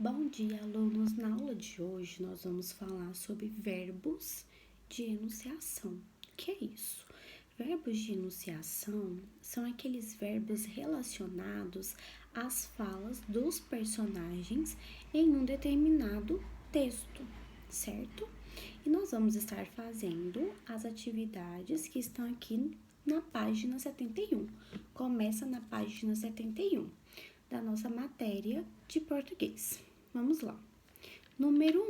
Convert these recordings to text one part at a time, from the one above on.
Bom dia, alunos! Na aula de hoje, nós vamos falar sobre verbos de enunciação. O que é isso? Verbos de enunciação são aqueles verbos relacionados às falas dos personagens em um determinado texto, certo? E nós vamos estar fazendo as atividades que estão aqui na página 71. Começa na página 71 da nossa matéria de português. Vamos lá. Número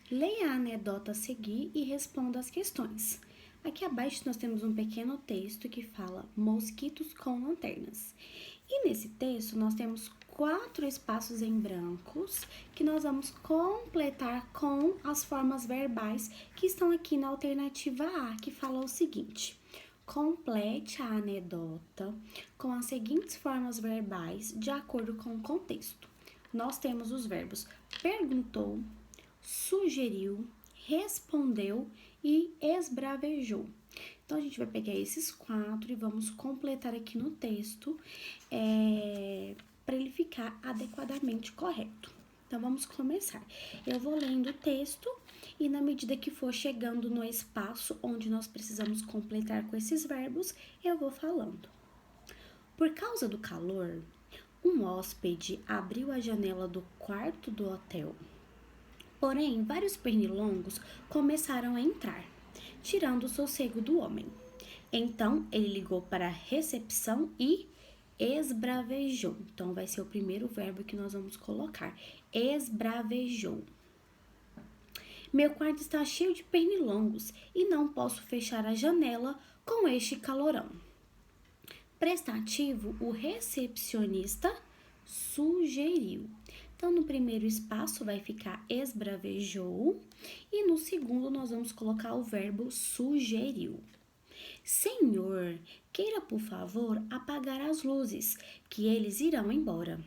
1. Leia a anedota a seguir e responda as questões. Aqui abaixo nós temos um pequeno texto que fala mosquitos com lanternas. E nesse texto nós temos 4 espaços em brancos que nós vamos completar com as formas verbais que estão aqui na alternativa A, que fala o seguinte: complete a anedota com as seguintes formas verbais de acordo com o contexto. Nós temos os verbos perguntou, sugeriu, respondeu e esbravejou. Então, a gente vai pegar esses 4 e vamos completar aqui no texto para ele ficar adequadamente correto. Então, vamos começar. Eu vou lendo o texto e na medida que for chegando no espaço onde nós precisamos completar com esses verbos, eu vou falando. Por causa do calor, um hóspede abriu a janela do quarto do hotel. Porém, vários pernilongos começaram a entrar, tirando o sossego do homem. Então, ele ligou para a recepção e esbravejou. Então, vai ser o primeiro verbo que nós vamos colocar. Esbravejou. Meu quarto está cheio de pernilongos e não posso fechar a janela com este calorão. Prestativo, o recepcionista sugeriu. Então, no primeiro espaço vai ficar esbravejou e no segundo nós vamos colocar o verbo sugeriu. Senhor, queira por favor apagar as luzes, que eles irão embora.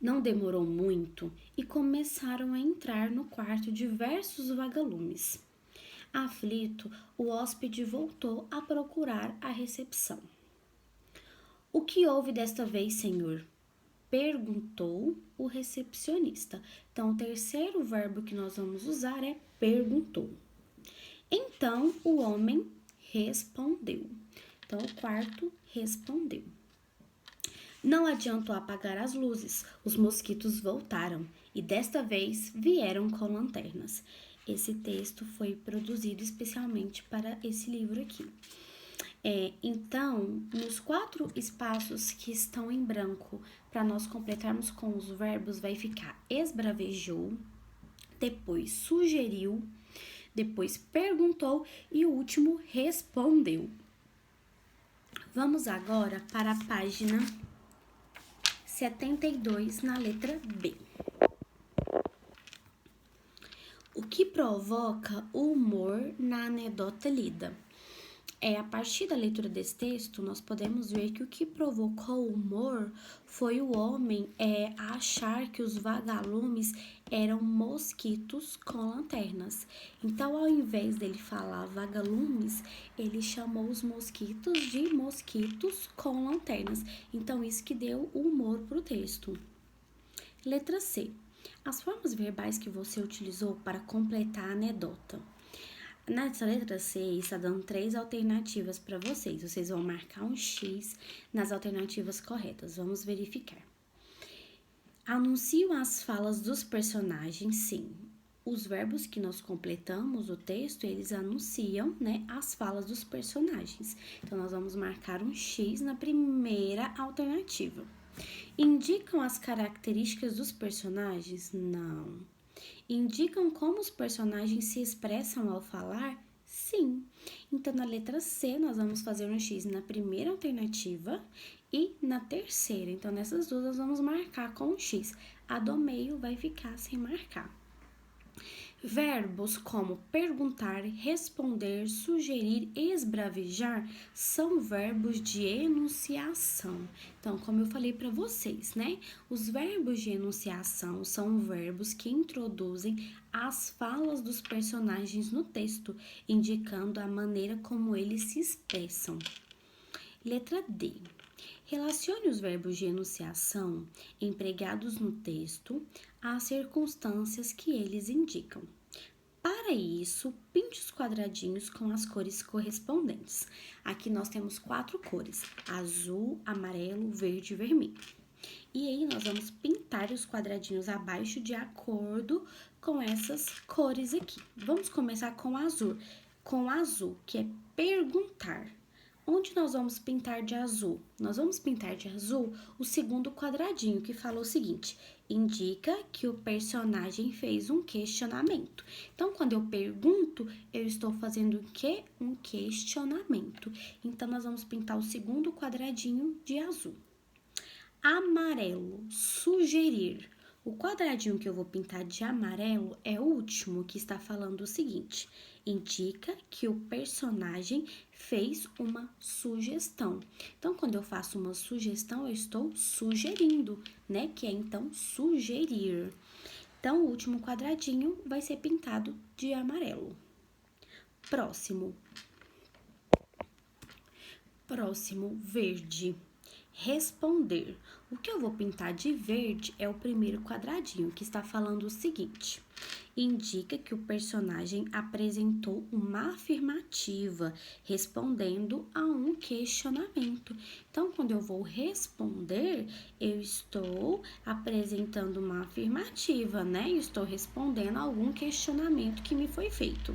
Não demorou muito e começaram a entrar no quarto diversos vagalumes. Aflito, o hóspede voltou a procurar a recepção. O que houve desta vez, senhor? Perguntou o recepcionista. Então, o terceiro verbo que nós vamos usar é perguntou. Então, o homem respondeu. Então, o quarto respondeu. Não adiantou apagar as luzes, os mosquitos voltaram e desta vez vieram com lanternas. Esse texto foi produzido especialmente para esse livro aqui. Então, nos 4 espaços que estão em branco, para nós completarmos com os verbos, vai ficar esbravejou, depois sugeriu, depois perguntou e o último respondeu. Vamos agora para a página 72, na letra B. O que provoca o humor na anedota lida? A partir da leitura desse texto, nós podemos ver que o que provocou o humor foi o homem achar que os vagalumes eram mosquitos com lanternas. Então, ao invés dele falar vagalumes, ele chamou os mosquitos de mosquitos com lanternas. Então, isso que deu o humor para o texto. Letra C. As formas verbais que você utilizou para completar a anedota. Nessa letra C, está dando 3 alternativas para vocês. Vocês vão marcar um X nas alternativas corretas. Vamos verificar. Anunciam as falas dos personagens, sim. Os verbos que nós completamos o texto, eles anunciam, as falas dos personagens. Então, nós vamos marcar um X na primeira alternativa. Indicam as características dos personagens? Não. Indicam como os personagens se expressam ao falar? Sim. Então, na letra C, nós vamos fazer um X na primeira alternativa e na terceira. Então, nessas duas, nós vamos marcar com um X. A do meio vai ficar sem marcar. Verbos como perguntar, responder, sugerir, esbravejar são verbos de enunciação. Então, como eu falei para vocês, os verbos de enunciação são verbos que introduzem as falas dos personagens no texto, indicando a maneira como eles se expressam. Letra D. Relacione os verbos de enunciação empregados no texto às circunstâncias que eles indicam. Para isso, pinte os quadradinhos com as cores correspondentes. Aqui nós temos 4 cores: azul, amarelo, verde e vermelho. E aí, nós vamos pintar os quadradinhos abaixo de acordo com essas cores aqui. Vamos começar com azul. Com azul, que é perguntar. Onde nós vamos pintar de azul? Nós vamos pintar de azul o segundo quadradinho, que fala o seguinte: indica que o personagem fez um questionamento. Então, quando eu pergunto, eu estou fazendo o quê? Um questionamento. Então, nós vamos pintar o segundo quadradinho de azul. Amarelo, sugerir. O quadradinho que eu vou pintar de amarelo é o último, que está falando o seguinte: indica que o personagem fez uma sugestão. Então, quando eu faço uma sugestão, eu estou sugerindo, né? Que é então sugerir. Então, o último quadradinho vai ser pintado de amarelo. Próximo, verde. Responder. O que eu vou pintar de verde é o primeiro quadradinho, que está falando o seguinte: indica que o personagem apresentou uma afirmativa, respondendo a um questionamento. Então, quando eu vou responder, eu estou apresentando uma afirmativa, né? Estou respondendo a algum questionamento que me foi feito.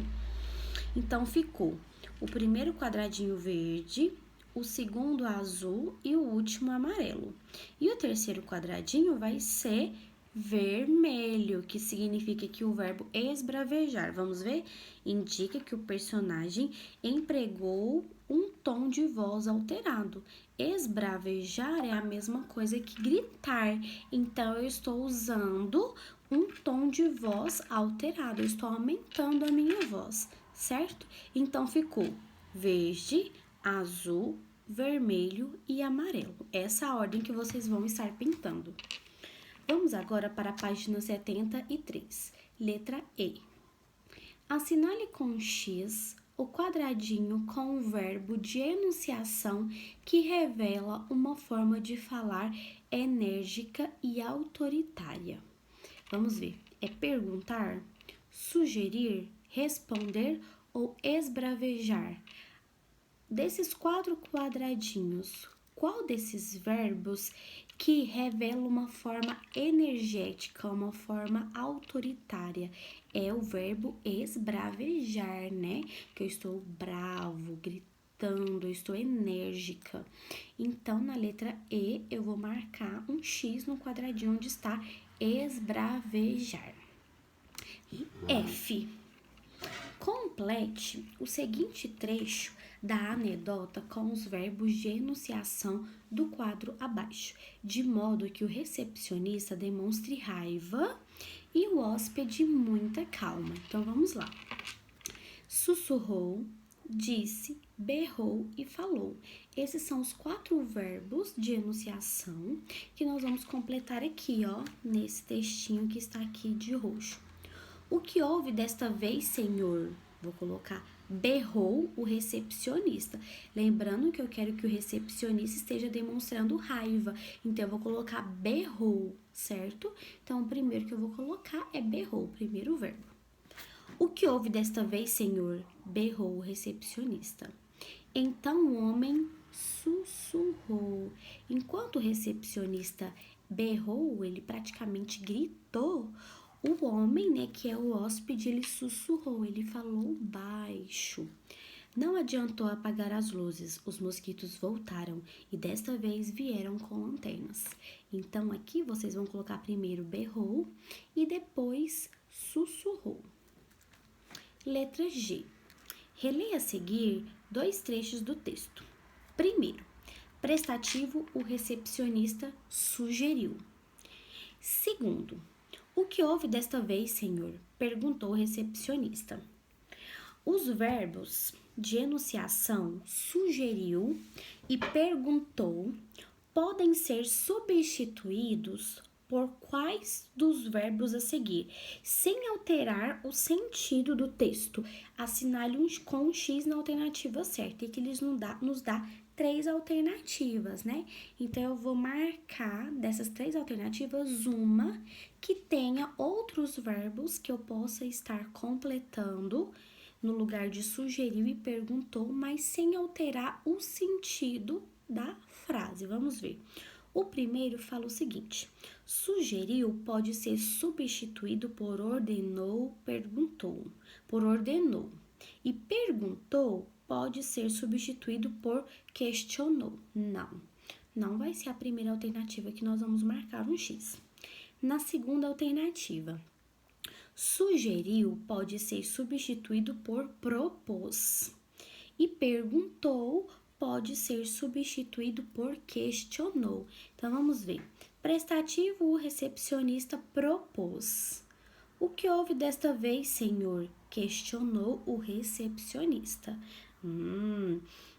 Então, ficou o primeiro quadradinho verde, o segundo azul e o último amarelo. E o terceiro quadradinho vai ser vermelho, que significa que o verbo esbravejar, vamos ver? Indica que o personagem empregou um tom de voz alterado. Esbravejar é a mesma coisa que gritar, então eu estou usando um tom de voz alterado, eu estou aumentando a minha voz, certo? Então ficou verde, azul, vermelho e amarelo. Essa é a ordem que vocês vão estar pintando. Vamos agora para a página 73, letra E. Assinale com X o quadradinho com o verbo de enunciação que revela uma forma de falar enérgica e autoritária. Vamos ver. É perguntar, sugerir, responder ou esbravejar? Desses 4 quadradinhos, qual desses verbos que revela uma forma energética, uma forma autoritária? É o verbo esbravejar, né? Que eu estou bravo, gritando, eu estou enérgica. Então, na letra E, eu vou marcar um X no quadradinho onde está esbravejar. F. Complete o seguinte trecho da anedota com os verbos de enunciação do quadro abaixo, de modo que o recepcionista demonstre raiva e o hóspede muita calma. Então, vamos lá. Sussurrou, disse, berrou e falou. Esses são os 4 verbos de enunciação que nós vamos completar aqui, ó, nesse textinho que está aqui de roxo. O que houve desta vez, senhor? Vou colocar berrou o recepcionista. Lembrando que eu quero que o recepcionista esteja demonstrando raiva. Então, eu vou colocar berrou, certo? Então, o primeiro que eu vou colocar é berrou, o primeiro verbo. O que houve desta vez, senhor? Berrou o recepcionista. Então, o homem sussurrou. Enquanto o recepcionista berrou, ele praticamente gritou. O homem, né, que é o hóspede, ele sussurrou, ele falou baixo. Não adiantou apagar as luzes, os mosquitos voltaram e desta vez vieram com lanternas. Então, aqui vocês vão colocar primeiro berrou e depois sussurrou. Letra G. Releia a seguir 2 trechos do texto. Primeiro, prestativo, o recepcionista sugeriu. Segundo, o que houve desta vez, senhor? Perguntou o recepcionista. Os verbos de enunciação sugeriu e perguntou podem ser substituídos por quais dos verbos a seguir, sem alterar o sentido do texto. Assinale com um X na alternativa certa, e que eles nos dá 3 alternativas, né? Então, eu vou marcar dessas 3 alternativas uma que tenha outros verbos que eu possa estar completando no lugar de sugeriu e perguntou, mas sem alterar o sentido da frase. Vamos ver. O primeiro fala o seguinte: sugeriu pode ser substituído por ordenou, perguntou. Por ordenou. E perguntou pode ser substituído por questionou. Não vai ser a primeira alternativa que nós vamos marcar um X. Na segunda alternativa, sugeriu pode ser substituído por propôs. E perguntou pode ser substituído por questionou. Então, vamos ver. Prestativo, o recepcionista propôs. O que houve desta vez, senhor? Questionou o recepcionista.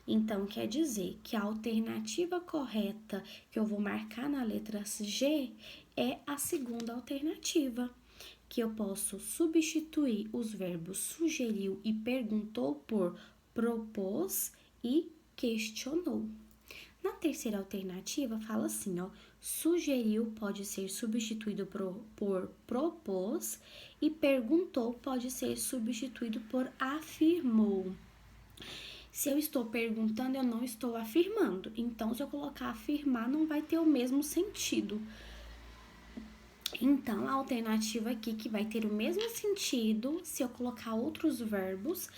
Então, quer dizer que a alternativa correta que eu vou marcar na letra G é a segunda alternativa, que eu posso substituir os verbos sugeriu e perguntou por propôs e questionou. Na terceira alternativa, fala assim, ó, sugeriu pode ser substituído por propôs e perguntou pode ser substituído por afirmou. Se eu estou perguntando, eu não estou afirmando. Então, se eu colocar afirmar, não vai ter o mesmo sentido. Então, a alternativa aqui que vai ter o mesmo sentido, se eu colocar outros verbos,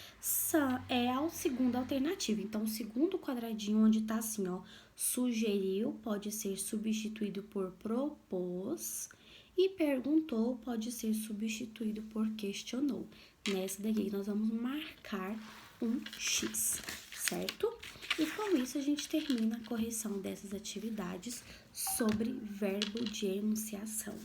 é a segunda alternativa. Então, o segundo quadradinho onde tá assim, ó, sugeriu pode ser substituído por propôs e perguntou pode ser substituído por questionou. Nessa daqui nós vamos marcar um X, certo? E com isso a gente termina a correção dessas atividades sobre verbo de enunciação.